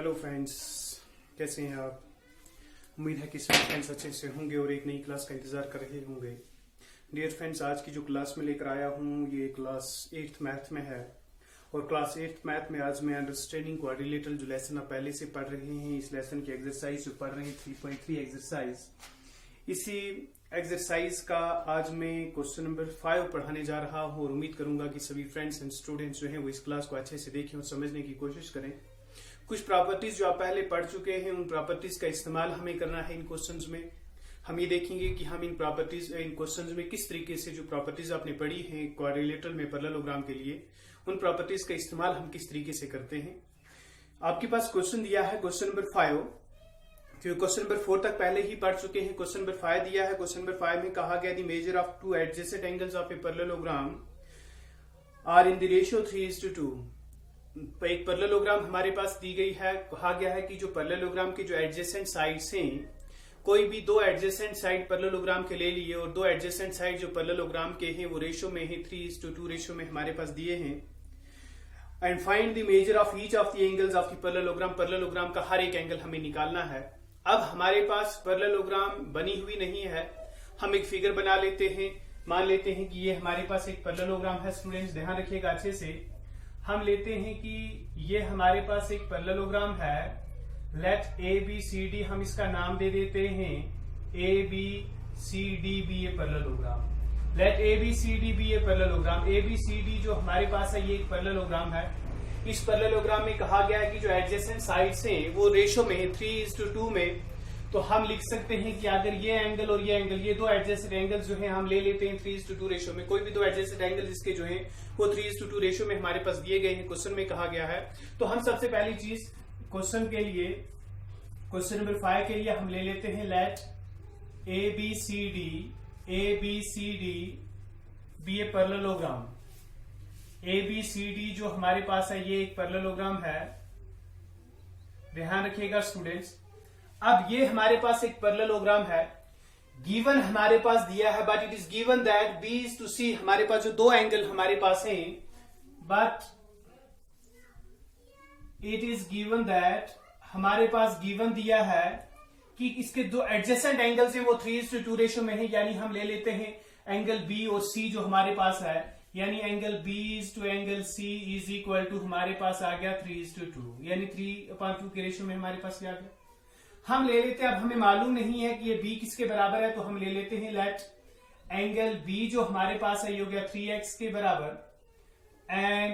Hello friends, कैसे हैं आप। उम्मीद है कि सभी फ्रेंड्स अच्छे से होंगे और एक नई क्लास का इंतजार कर रहे होंगे। डियर फ्रेंड्स, आज की जो क्लास में लेकर आया हूँ ये क्लास 8th मैथ में है। और क्लास 8th मैथ में आज मैं अंडरस्टैंडिंग कोऑर्डिनेटर जो लेसन आप पहले से पढ़ रहे हैं, इस लेसन की एक्सरसाइज जो पढ़ रहे हैं 3.3 एक्सरसाइज, इसी एक्सरसाइज का आज मैं क्वेश्चन नंबर 5 पढ़ाने जा रहा हूँ। और उम्मीद करूंगा कि सभी फ्रेंड्स एंड स्टूडेंट्स जो हैं वो इस क्लास को अच्छे से देखें और समझने की कोशिश करें। कुछ प्रॉपर्टीज जो आप पहले पढ़ चुके हैं, उन प्रॉपर्टीज का इस्तेमाल हमें करना है इन क्वेश्चंस में। हम ये देखेंगे कि हम इन क्वेश्चंस में किस तरीके से जो प्रॉपर्टीज आपने पढ़ी हैं क्वाड्रिलेटरल में पैरेललोग्राम के लिए, उन प्रॉपर्टीज का इस्तेमाल हम किस तरीके से करते हैं। आपके पास क्वेश्चन दिया है क्वेश्चन नंबर 5, क्योंकि क्वेश्चन नंबर 4 तक पहले ही पढ़ चुके हैं। क्वेश्चन नंबर 5 दिया है। क्वेश्चन नंबर 5 में कहा गया the measure of two adjacent angles of a parallelogram are in the ratio 3:2। एक पैरेललोग्राम हमारे पास दी गई है। कहा गया है कि जो पैरेललोग्राम के जो एडजेसेंट साइड्स हैं, कोई भी दो एडजेसेंट साइड पैरेललोग्राम के ले लिए और दो एडजेसेंट साइड जो पैरेललोग्राम के हैं वो रेशियो में है, 3:2 रेशियो में हमारे पास दिए हैं। And find the measure of each of the angles of the parallelogram. Parallelogram का हर एक एंगल हमें निकालना है। अब हमारे पास पैरेललोग्राम बनी हुई नहीं है, हम एक फिगर बना लेते हैं। मान लेते हैं कि ये हमारे पास एक पैरेललोग्राम है। स्टूडेंट्स ध्यान रखिएगा अच्छे से। हम लेते हैं कि ये हमारे पास एक पैरेललोग्राम है। Let A B C D, हम इसका नाम दे देते हैं A B C D be a parallelogram. Let A B C D be a parallelogram. A B C D जो हमारे पास है ये एक पैरेललोग्राम है। इस पैरेललोग्राम में कहा गया है कि जो एडजेसेंट साइड्स हैं वो रेशो में है 3:2 में। तो हम लिख सकते हैं कि अगर ये एंगल और ये एंगल, ये दो एडजेसेंट एंगल्स जो हैं हम ले लेते हैं 3:2 रेशो में। कोई भी दो एडजेसेंट एंगल जिसके जो हैं वो 3:2 रेशो में हमारे पास दिए गए हैं, क्वेश्चन में कहा गया है। तो हम सबसे पहली चीज क्वेश्चन के लिए, क्वेश्चन नंबर 5 के लिए हम ले लेते हैं let A B C D be a parallelogram. A B C D जो हमारे पास है ये एक पैरेललोग्राम है। ध्यान रखिएगा स्टूडेंट्स। अब ये हमारे पास एक पैरेललोग्राम है। गिवन हमारे पास दिया है, but it is given that B is to C. हमारे पास जो दो एंगल हमारे पास हैं, but it is given that, हमारे पास गिवन दिया है कि इसके दो एडजेसेंट एंगल्स हैं वो 3:2 रेशियो में है। यानी हम ले लेते हैं एंगल बी और सी जो हमारे पास है, यानी angle B is to angle C is equal to हमारे पास आ गया 3:2, यानी 3/2 के रेशियो में हमारे पास क्या आ गया। हम ले लेते हैं, अब हमें मालूम नहीं है कि ये b किसके बराबर है, तो हम ले लेते हैं लेट एंगल b जो हमारे पास है ये हो गया 3x के बराबर and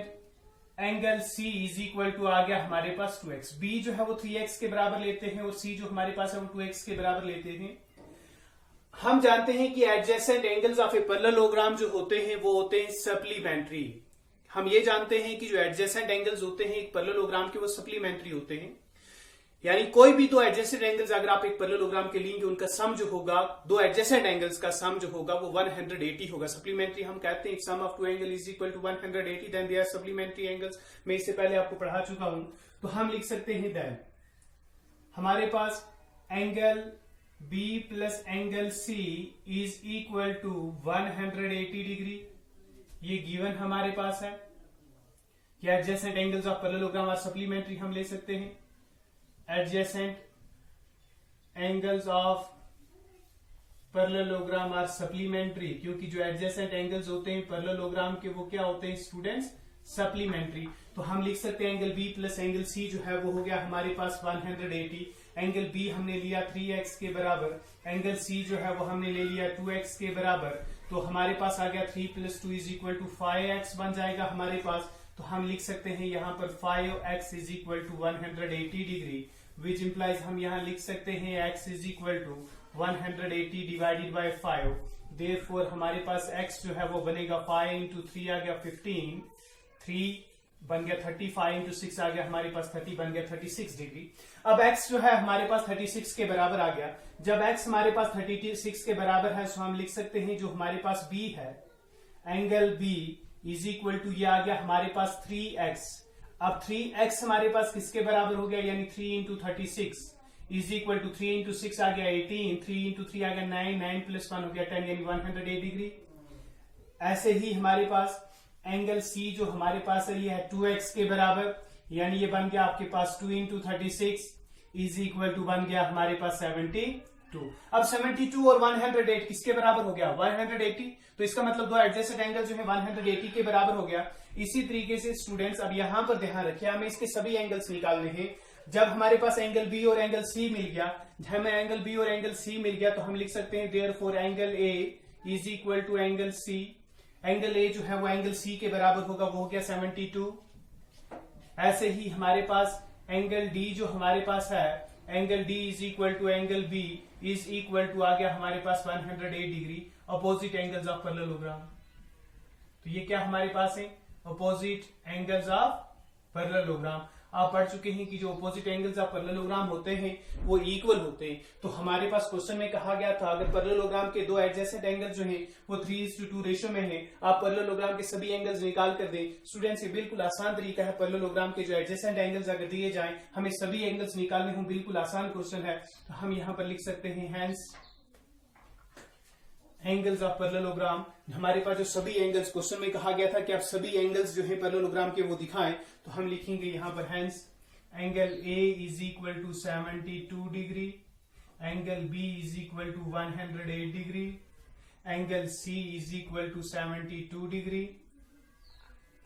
angle c is equal to आ गया हमारे पास 2x। b जो है वो 3x के बराबर लेते हैं और c जो हमारे पास है वो 2x के बराबर लेते हैं। हम जानते हैं कि adjacent angles of a parallelogram जो होते हैं वो होते हैं सप्लीमेंट्री। हम ये जानते हैं कि जो एडजेसेंट एंगल्स होते हैं एक पैरेललोग्राम के वो सप्लीमेंट्री होते हैं। यानी कोई भी दो एडजेसेंट एंगल्स अगर आप एक पैरेललोग्राम के लेंगे, उनका सम जो होगा, दो एडजेसेंट एंगल्स का सम जो होगा वो 180 होगा। सप्लीमेंट्री हम कहते हैं sum of two angle is equal to 180, then they are supplementary angles. मैं इससे पहले आपको पढ़ा चुका हूं। तो हम लिख सकते हैं देन हमारे पास angle B plus angle C is equal to 180 degree. ये गिवन हमारे पास है कि adjacent angles of parallelogram are supplementary. हम ले सकते हैं adjacent angles of parallelogram are supplementary, क्योंकि जो adjacent angles होते हैं parallelogram के वो क्या होते हैं स्टूडेंट्स, supplementary। तो हम लिख सकते हैं angle B plus angle C जो है वो हो गया हमारे पास 180। एंगल B हमने लिया 3x के बराबर, एंगल C जो है वो हमने ले लिया 2x के बराबर। तो हमारे पास आ गया 3 + 2 इज इक्वल टू 5x बन जाएगा हमारे पास। तो हम लिख सकते हैं यहाँ पर 5x is equal to 180 degree, which implies हम यहाँ लिख सकते हैं x is equal to 180 divided by 5। Therefore हमारे पास x जो है वो बनेगा 5 × 3 आ गया 15, 3 बन गया 35 × 6 आ गया हमारे पास 30, बन गया 36 डिग्री। अब x जो है हमारे पास 36 के बराबर आ गया। जब x हमारे पास 36 के बराबर है तो हम लिख सकते हैं जो हमारे पास b है, angle b is equal to ये आ गया हमारे पास 3x। अब 3x हमारे पास किसके बराबर हो गया, यानी 3 × 36 इज इक्वल टू 3 × 6 आ गया 18, 3 × 3 आ गया 9, 9 + 1 हो गया 10, यानी 108 डिग्री। ऐसे ही हमारे पास एंगल C जो हमारे पास है ये है 2x के बराबर। यानी ये बन गया आपके पास 2 इंटू 36 इज इक्वल टू बन गया हमारे पास 72। अब 72 और 108 किसके बराबर हो गया? 180। तो इसका मतलब दो एडजेसेंट एंगल जो है 180 के बराबर हो गया। इसी तरीके से स्टूडेंट्स अब यहां पर ध्यान रखिए, हमें इसके सभी एंगल्स निकालने हैं। जब हमारे पास एंगल बी और एंगल सी मिल गया, हमें एंगल बी और एंगल सी मिल गया, तो हम लिख सकते हैं therefore angle A is equal to angle C. Angle A जो है वो एंगल सी के बराबर होगा, वो हो गया 72। ऐसे ही हमारे पास एंगल डी जो हमारे पास है, angle D is equal to angle B is equal to आ गया हमारे पास 108 degree, opposite angles of parallelogram. तो ये क्या हमारे पास है? Opposite angles of parallelogram. आप पढ़ चुके हैं कि जो अपोजिट एंगल्स ऑफ पैरेललोग्राम होते हैं वो इक्वल होते हैं। तो हमारे पास क्वेश्चन में कहा गया था अगर पैरेललोग्राम के दो एडजेसेंट एंगल जो हैं वो 3:2 रेशियो में है, आप पैरेललोग्राम के सभी एंगल्स निकाल कर दें। स्टूडेंट्स ये बिल्कुल आसान तरीका है, पैरेललोग्राम के जो एडजेसेंट एंगल्स अगर दिए जाएं हमें सभी एंगल्स निकालने हों, बिल्कुल आसान क्वेश्चन है। तो हम यहाँ पर लिख सकते हैं हैंस एंगल्स ऑफ पैरेललोग्राम। हमारे पास जो सभी एंगल्स क्वेश्चन में कहा गया था कि आप सभी एंगल्स जो है पैरेललोग्राम के वो दिखाएं, तो हम लिखेंगे यहाँ पर hence angle A is equal to 72 degree, angle B is equal to 108 degree, angle C is equal to 72 degree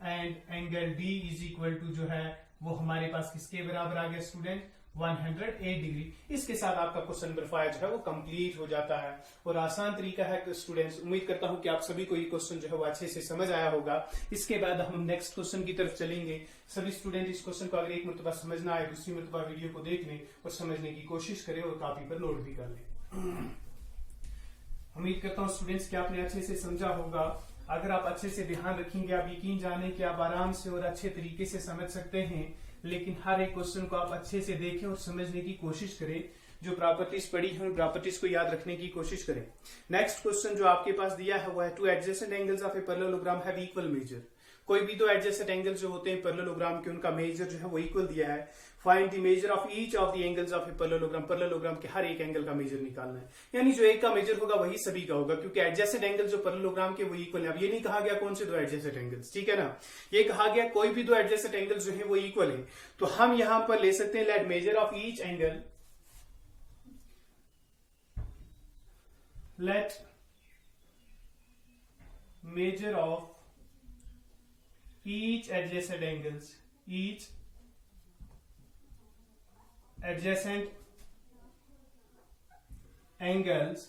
and angle D is equal to जो है वो हमारे पास किसके बराबर आ गया स्टूडेंट? 108 डिग्री। इसके साथ आपका क्वेश्चन नंबर 5 जो है वो कंप्लीट हो जाता है और आसान तरीका है स्टूडेंट्स। उम्मीद करता हूं कि आप सभी को ये क्वेश्चन जो है वो अच्छे से समझ आया होगा। इसके बाद हम नेक्स्ट क्वेश्चन की तरफ चलेंगे। सभी स्टूडेंट इस क्वेश्चन को अगर एक मरतबा समझना आए, दूसरी मरतबा वीडियो को देख लें और समझने की कोशिश करें और कॉपी पर नोट भी कर लें। उम्मीद करता हूँ स्टूडेंट्स कि आपने अच्छे से समझा होगा। अगर आप अच्छे से ध्यान रखेंगे, आप यकीन जाने कि आप आराम से और अच्छे तरीके से समझ सकते हैं, लेकिन हर एक क्वेश्चन को आप अच्छे से देखें और समझने की कोशिश करें। जो प्रॉपर्टीज पढ़ी है उन प्रॉपर्टीज को याद रखने की कोशिश करें। नेक्स्ट क्वेश्चन जो आपके पास दिया है वो है to adjacent angles of a parallelogram have equal major. कोई भी दो एडजेसेंट एंगल्स जो होते हैं पैरेललोग्राम के, उनका मेजर जो है वो इक्वल दिया है। Find the measure of each of the angles of a parallelogram. Parallelogram के हर एक एंगल का मेजर निकालना है, यानी जो एक का मेजर होगा वही सभी का होगा, क्योंकि एडजेसेंट एंगल जो पैरेललोग्राम के वो इक्वल है। अब ये नहीं कहा गया कौन से दो एडजेसेंट एंगल्स, ठीक है ना, ये कहा गया कोई भी दो एडजेसेंट एंगल्स जो है वो इक्वल है। तो हम यहां पर ले सकते हैं let measure of each angle, let measure of each adjacent angles, each adjacent angles,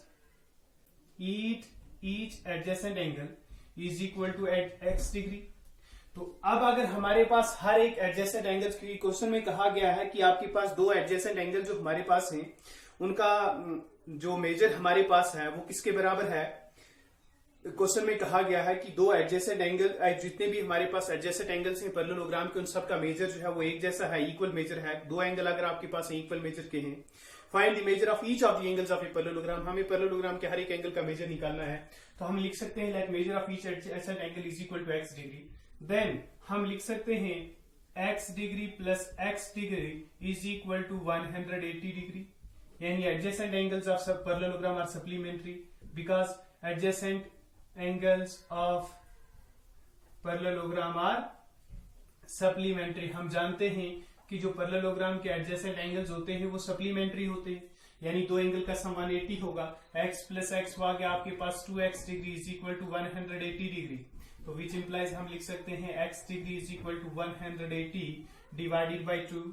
each adjacent angle is equal to x degree. तो अब अगर हमारे पास हर एक एडजेसेंट एंगल, क्योंकि क्वेश्चन में कहा गया है कि आपके पास दो एडजेसेंट एंगल जो हमारे पास हैं उनका जो मेजर हमारे पास है वो किसके बराबर है। क्वेश्चन में कहा गया है कि दो एडजेसेंट एंगल, जितने भी हमारे पास एडजेसेंट एंगल्स हैं पैरेललोग्राम के, उन सब का मेजर जो है वो एक जैसा है, इक्वल मेजर है। दो एंगल अगर आपके पास इक्वल मेजर के हैं, find the measure of each of the angles of a parallelogram. हमें पैरेललोग्राम के हर एक एंगल का मेजर निकालना है। तो हम लिख सकते हैं let measure of each adjacent angle is equal to X degree. Then हम लिख सकते हैं X degree plus X degree is equal to 180 degree, यानी एडजेसेंट एंगल्स ऑफ सब parallelogram are supplementary because adjacent angles of parallelogram are supplementary. हम जानते हैं कि जो पैरेललोग्राम के एडजेसेंट एंगल्स होते हैं वो सप्लीमेंट्री होते हैं, यानी दो एंगल का सम 180 होगा। x प्लस एक्स आ गया आपके पास 2x degree is equal to 180 degree. तो विच इंप्लाइज हम लिख सकते हैं x degree is equal to 180 divided by 2।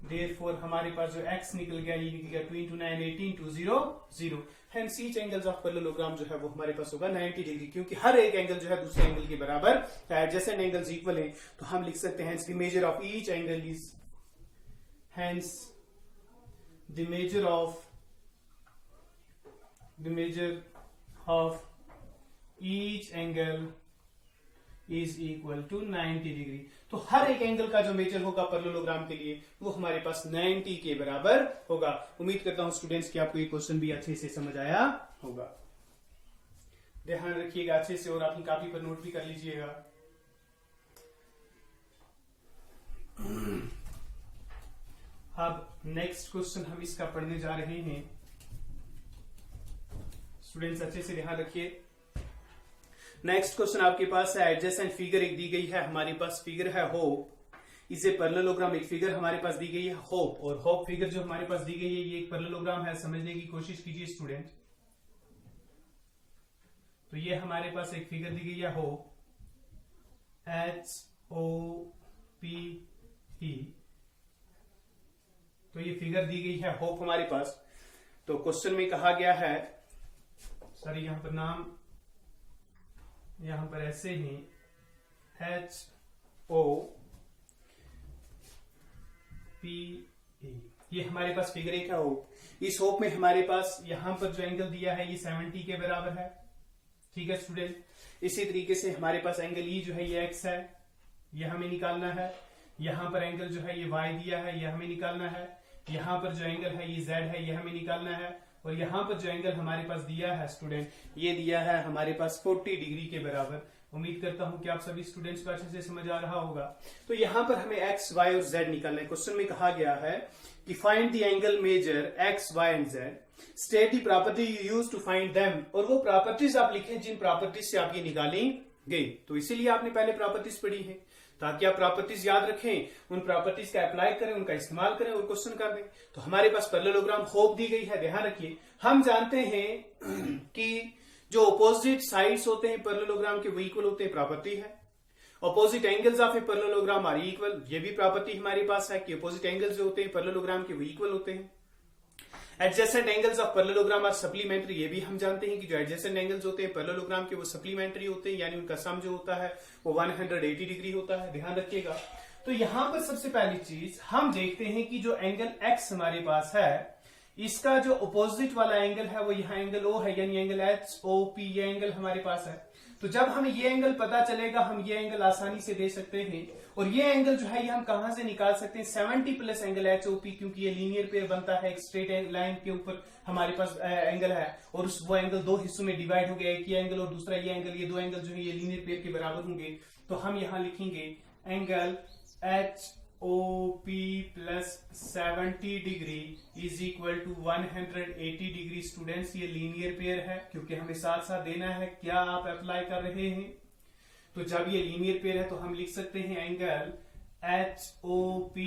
Therefore हमारे पास जो x निकल गया ये निकल गया 2 into 9 18 two 0 0। Hence each angles of parallelogram जो है वो हमारे पास होगा 90 डिग्री, क्योंकि हर एक एंगल जो है दूसरे एंगल के बराबर, एडजेसेंट एंगल्स इक्वल हैं। तो हम लिख सकते हैं the measure of each angle is, hence the measure of each angle is equal to 90 degree. तो हर एक एंगल का जो मेजर होगा पैरेललोग्राम के लिए वो हमारे पास 90 के बराबर होगा। उम्मीद करता हूं स्टूडेंट्स कि आपको ये क्वेश्चन भी अच्छे से समझ आया होगा। ध्यान रखिएगा अच्छे से और अपनी कॉपी पर नोट भी कर लीजिएगा। अब नेक्स्ट क्वेश्चन हम इसका पढ़ने जा रहे हैं। स्टूडेंट्स अच्छे से ध्यान रखिए। नेक्स्ट क्वेश्चन आपके पास है एडजेसेंट फिगर एक दी गई है, हमारे पास फिगर है होप इज ए पैरेललोग्राम। एक फिगर हमारे पास दी गई है होप, और होप फिगर जो हमारे पास दी गई है ये एक पैरेललोग्राम है। समझने की कोशिश कीजिए स्टूडेंट। तो ये हमारे पास एक फिगर दी गई है होप, HOPE। तो ये फिगर दी गई है होप हमारे पास। तो क्वेश्चन में कहा गया है, सॉरी यहां पर नाम यहां पर ऐसे ही HOPE, ये हमारे पास फिगर एक है होप। इस होप में हमारे पास यहां पर जो एंगल दिया है ये 70 के बराबर है। ठीक है स्टूडेंट। इसी तरीके से हमारे पास एंगल ई जो है ये एक्स है, ये हमें निकालना है। यहां पर एंगल जो है ये वाई दिया है, ये हमें निकालना है। यहां पर जो एंगल है ये जेड है, ये हमें निकालना है। और यहां पर जो एंगल हमारे पास दिया है स्टूडेंट, ये दिया है हमारे पास 40 डिग्री के बराबर। उम्मीद करता हूं कि आप सभी स्टूडेंट्स को अच्छे से समझ आ रहा होगा। तो यहां पर हमें एक्स, वाई और जेड निकालना है। क्वेश्चन में कहा गया है कि find the angle measure X, Y and Z, state the property you use to find them. और वो प्रॉपर्टीज आप लिखें जिन प्रॉपर्टीज से आप ये निकालेंगे। तो इसीलिए आपने पहले प्रॉपर्टीज पढ़ी है, ताकि आप प्रॉपर्टीज याद रखें, उन प्रॉपर्टीज का अप्लाई करें, उनका इस्तेमाल करें और क्वेश्चन कर दें। तो हमारे पास पैरेललोग्राम होप दी गई है। ध्यान रखिए, हम जानते हैं कि जो अपोजिट साइड्स होते हैं पैरेललोग्राम के वो इक्वल होते हैं, प्रॉपर्टी है। Opposite angles of a parallelogram are equal, ये भी प्रॉपर्टी हमारे पास है कि अपोजिट एंगल्स जो होते हैं पैरेललोग्राम के वो इक्वल होते हैं। Adjacent angles of parallelogram are supplementary, ये भी हम जानते हैं कि जो एडजेसेंट एंगल्स होते हैं पैरेललोग्राम के वो सप्लीमेंट्री होते हैं, यानी उनका सम जो होता है वो 180 डिग्री होता है। ध्यान रखिएगा। तो यहां पर सबसे पहली चीज हम देखते हैं कि जो एंगल एक्स हमारे पास है, इसका जो अपोजिट वाला एंगल है वो यहाँ एंगल ओ है, यानी एंगल HOP, ये एंगल हमारे पास है। तो जब हमें ये एंगल पता चलेगा, हम ये एंगल आसानी से दे सकते हैं। और ये एंगल जो है ये हम कहां से निकाल सकते हैं, 70 प्लस एंगल HOP, क्योंकि ये लीनियर पेयर बनता है, एक स्ट्रेट लाइन के ऊपर हमारे पास एंगल है। और वो एंगल दो हिस्सों में डिवाइड हो गया, एक ये एंगल और दूसरा ये एंगल। ये दो एंगल जो है ये लीनियर पेयर के बराबर होंगे। तो हम यहां लिखेंगे angle HOP plus 70 degree is equal to 180 degree. Students ये लीनियर पेयर है, क्योंकि हमें साथ साथ देना है क्या आप अप्लाई कर रहे हैं। तो जब ये लीनियर पेयर है तो हम लिख सकते हैं angle HOP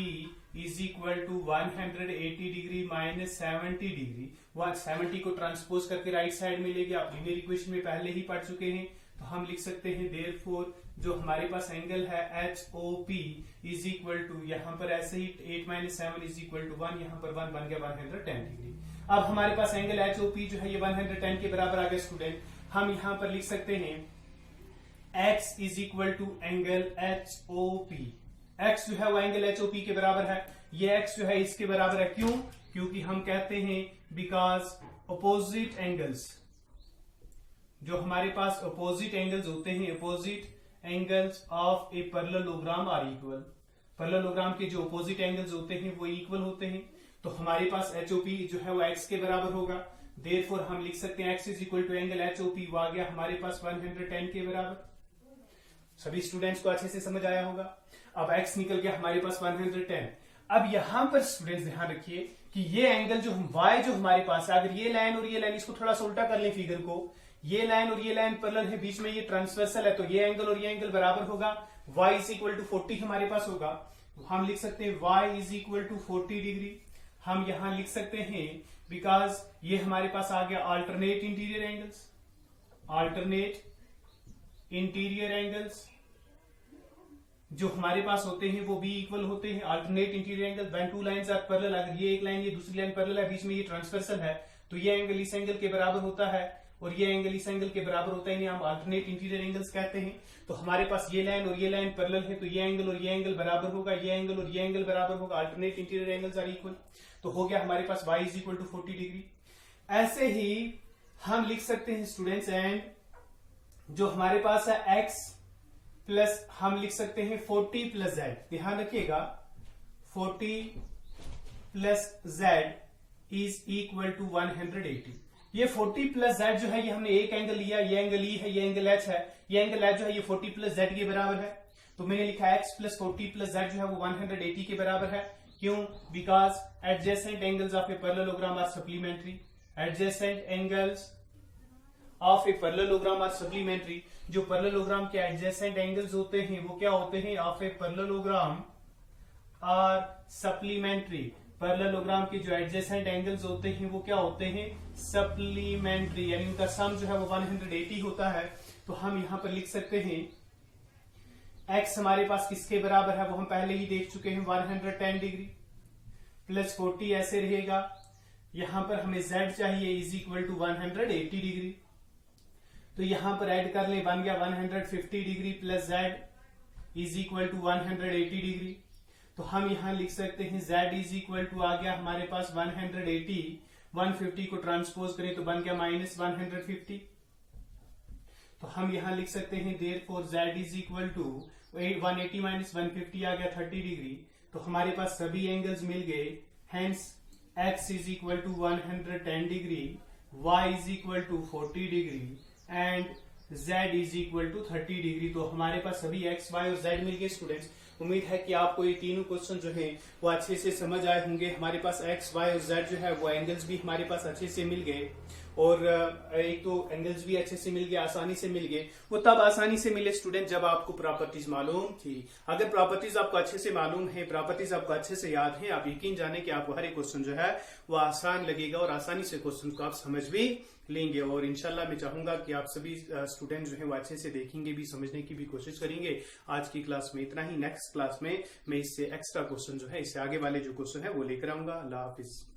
is equal to 180 degree minus 70 degree. 70 को ट्रांसपोज करके राइट साइड में लेके, आप लीनियर इक्वेशन में पहले ही पढ़ चुके हैं। तो हम लिख सकते हैं देयरफॉर जो हमारे पास एंगल है HOP इज इक्वल टू, यहां पर ऐसे ही 8 माइनस 7 इज इक्वल टू 1, यहां पर 1 बन गया 110 डिग्री। अब हमारे पास एंगल HOP जो है ये 110 के बराबर आ गया स्टूडेंट। हम यहां पर लिख सकते हैं x is equal to angle HOP। x जो है वो एंगल HOP के बराबर है। ये x जो है इसके बराबर है, क्यों? क्योंकि हम कहते हैं बिकॉज अपोजिट एंगल्स, जो हमारे पास अपोजिट एंगल्स होते हैं, opposite angles of a parallelogram are equal. Parallelogram के जो अपोजिट एंगल्स होते हैं वो इक्वल होते हैं। तो हमारे पास HOP जो है वो x के बराबर होगा। देयरफॉर हम लिख सकते हैं x is equal to angle HOP, वो आ गया हमारे पास 110 के बराबर। सभी स्टूडेंट्स को अच्छे से समझ आया होगा। अब x निकल गया हमारे पास 110। अब यहां पर स्टूडेंट्स ध्यान रखिए कि ये एंगल जो y जो हमारे पास है, अगर ये लाइन और ये लाइन, इसको थोड़ा सा उल्टा कर लें फिगर को, ये लाइन और ये लाइन पैरेलल है, बीच में ये ट्रांसवर्सल है, तो ये एंगल और ये एंगल बराबर होगा। y इज इक्वल टू 40 हमारे पास होगा। हम लिख सकते हैं y is equal to 40 degree. हम यहां लिख सकते हैं बिकॉज ये हमारे पास आ गया alternate interior angles. Alternate interior angles जो हमारे पास होते हैं वो भी इक्वल होते हैं। Alternate interior angle when two lines are parallel, अगर ये एक लाइन ये दूसरी लाइन पैरेलल है, बीच में ये ट्रांसवर्सल है, तो ये एंगल इस एंगल के बराबर होता है और ये एंगल इस एंगल के बराबर होता है, इन्हें हम अल्टरनेट इंटीरियर एंगल्स कहते हैं। तो हमारे पास ये लाइन और ये लाइन पैरेलल है, तो ये एंगल और ये एंगल बराबर होगा, ये एंगल और ये एंगल बराबर होगा। Alternate interior angles are equal. तो हो गया हमारे पास y is equal to 40 degree. ऐसे ही हम लिख सकते हैं स्टूडेंट्स, एंड जो हमारे पास है x प्लस हम लिख सकते हैं 40 प्लस z। ध्यान रखिएगा 40 plus z is equal to 180। ये 40 प्लस z जो है ये हमने एक एंगल लिया, ये एंगल E है, ये एंगल H है, ये एंगल H जो है ये 40 प्लस z के बराबर है। तो मैंने लिखा x प्लस 40 प्लस z जो है वो 180 के बराबर है। क्यों? Because adjacent angles of a parallelogram are supplementary. Adjacent angles of a parallelogram are supplementary. जो पैरेललोग्राम के एडजेसेंट एंगल्स होते हैं वो क्या होते हैं? Of a parallelogram are supplementary. Parallelogram के जो एडजेसेंट एंगल्स होते हैं वो क्या होते हैं, सप्लीमेंट्री, यानी उनका सम जो है वो 180 होता है। तो हम यहां पर लिख सकते हैं x हमारे पास किसके बराबर है, वो हम पहले ही देख चुके हैं, 110 डिग्री प्लस 40 ऐसे रहेगा। यहां पर हमें z चाहिए इज इक्वल टू 180 डिग्री, तो यहां पर ऐड कर लें, बन गया 150 degree plus z is equal to 180 degree. तो हम यहां लिख सकते हैं z इज इक्वल टू आ गया हमारे पास 180, 150 को ट्रांसपोज करें तो बन गया -150। तो हम यहां लिख सकते हैं therefore z is equal to 180 minus 150 आ गया 30 डिग्री। तो हमारे पास सभी एंगल्स मिल गए, hence x is equal to 110 degree, y is equal to 40 degree and z is equal to 30 degree. तो हमारे पास सभी x, y और z मिल गए स्टूडेंट्स। उम्मीद है कि आपको ये तीनों क्वेश्चन जो हैं वो अच्छे से समझ आए होंगे। हमारे पास x, y और z जो है वो एंगल्स भी हमारे पास अच्छे से मिल गए, और एक तो एंगल्स भी अच्छे से मिल गए, आसानी से मिल गए। वो तब आसानी से मिले स्टूडेंट जब आपको प्रॉपर्टीज मालूम थी। अगर प्रॉपर्टीज आपको अच्छे से मालूम है, प्रॉपर्टीज आपको अच्छे से याद है, आप यकीन जाने कि आपको हर एक क्वेश्चन जो है वो आसान लगेगा और आसानी से क्वेश्चन को आप समझ भी लेंगे। और इंशाल्लाह मैं चाहूंगा कि आप सभी स्टूडेंट जो है वो अच्छे से देखेंगे भी, समझने की भी कोशिश करेंगे। आज की क्लास में इतना ही। नेक्स्ट क्लास में मैं इससे एक्स्ट्रा क्वेश्चन जो है, इससे आगे वाले जो क्वेश्चन है वो लेकर आऊंगा। अल्लाह हाफिज।